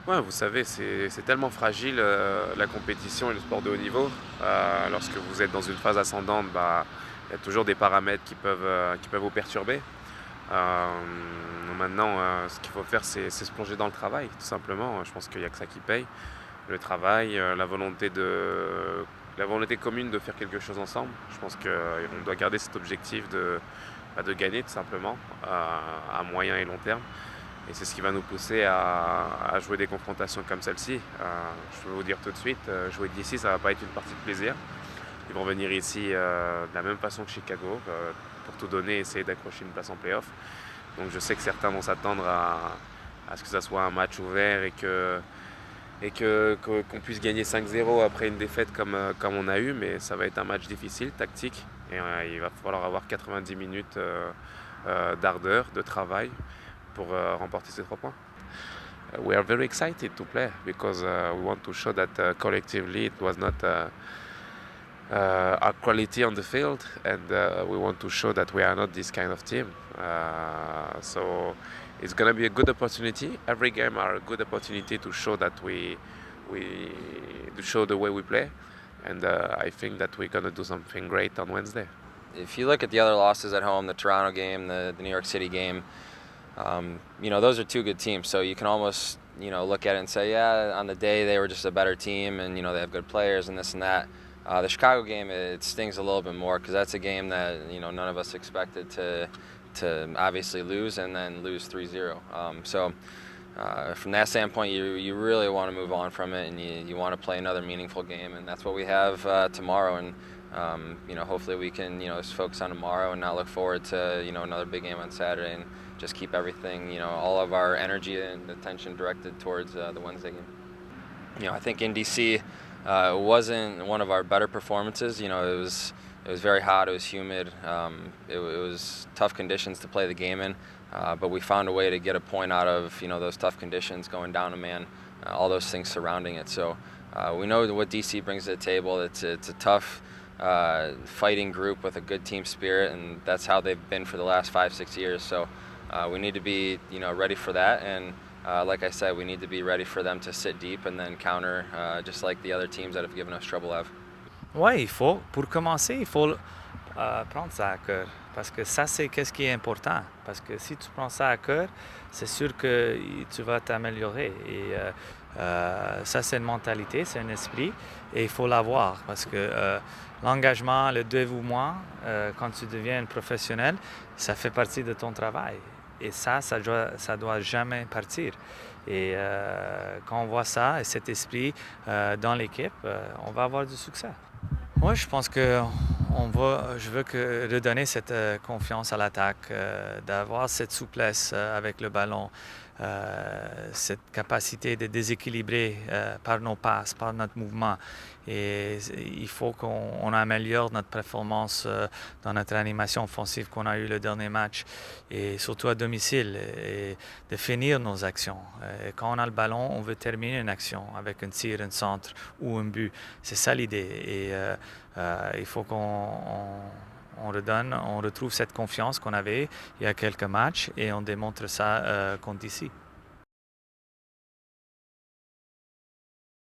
Ouais, vous savez, c'est tellement fragile, la compétition et le sport de haut niveau. Lorsque vous êtes dans une phase ascendante, bah, il y a toujours des paramètres qui peuvent vous perturber. Maintenant, ce qu'il faut faire, c'est se plonger dans le travail, tout simplement. Je pense qu'il y a que ça qui paye. Le travail, la volonté commune de faire quelque chose ensemble. Je pense qu'on doit garder cet objectif de gagner, tout simplement, à moyen et long terme. Et c'est ce qui va nous pousser à jouer des confrontations comme celle-ci. Je peux vous dire tout de suite, jouer d'ici, ça va pas être une partie de plaisir. Ils vont venir ici de la même façon que Chicago, pour tout donner et essayer d'accrocher une place en playoff. Donc je sais que certains vont s'attendre à ce que ça soit un match ouvert qu'on puisse gagner 5-0 après une défaite comme on a eu, mais ça va être un match difficile, tactique, et il va falloir avoir 90 minutes d'ardeur, de travail pour remporter ces 3 points. We are very excited to play because we want to show that collectively it was not our quality on the field, and we want to show that we are not this kind of team. So it's going to be a good opportunity. Every game are a good opportunity to show that we to show the way we play, and I think that we're going to do something great on Wednesday. If you look at the other losses at home, the Toronto game, the New York City game, those are two good teams. So you can almost, look at it and say, yeah, on the day they were just a better team and, they have good players and this and that. The Chicago game, it stings a little bit more because that's a game that, none of us expected to obviously lose and then lose 3-0. From that standpoint, you really want to move on from it and you want to play another meaningful game, and that's what we have tomorrow. And hopefully we can just focus on tomorrow and not look forward to another big game on Saturday, and just keep everything, all of our energy and attention directed towards the Wednesday game. I think in DC, it wasn't one of our better performances. It was very hot. It was humid. It was tough conditions to play the game in, but we found a way to get a point out of those tough conditions, going down a man, all those things surrounding it. So we know what DC brings to the table. It's a tough, fighting group with a good team spirit, and that's how they've been for the last 5-6 years. So we need to be ready for that, and like I said, we need to be ready for them to sit deep and then counter, just like the other teams that have given us trouble have. Oui, pour commencer, il faut prendre ça à cœur. Parce que ça, c'est qu'est-ce qui est important. Parce que si tu prends ça à cœur, c'est sûr que tu vas t'améliorer. Et ça, c'est une mentalité, c'est un esprit. Et il faut l'avoir. Parce que l'engagement, le dévouement, quand tu deviens un professionnel, ça fait partie de ton travail. Et ça doit jamais partir. Et quand on voit ça et cet esprit dans l'équipe, on va avoir du succès. Moi, je pense que je veux redonner cette confiance à l'attaque, d'avoir cette souplesse avec le ballon, cette capacité de déséquilibrer par nos passes, par notre mouvement. Et il faut qu'on améliore notre performance dans notre animation offensive qu'on a eu le dernier match, et surtout à domicile, et de finir nos actions. Et quand on a le ballon, on veut terminer une action avec un tir, un centre ou un but. C'est ça l'idée. Et il faut qu'on retrouve cette confiance qu'on avait il y a quelques matchs, et on démontre ça contre ici.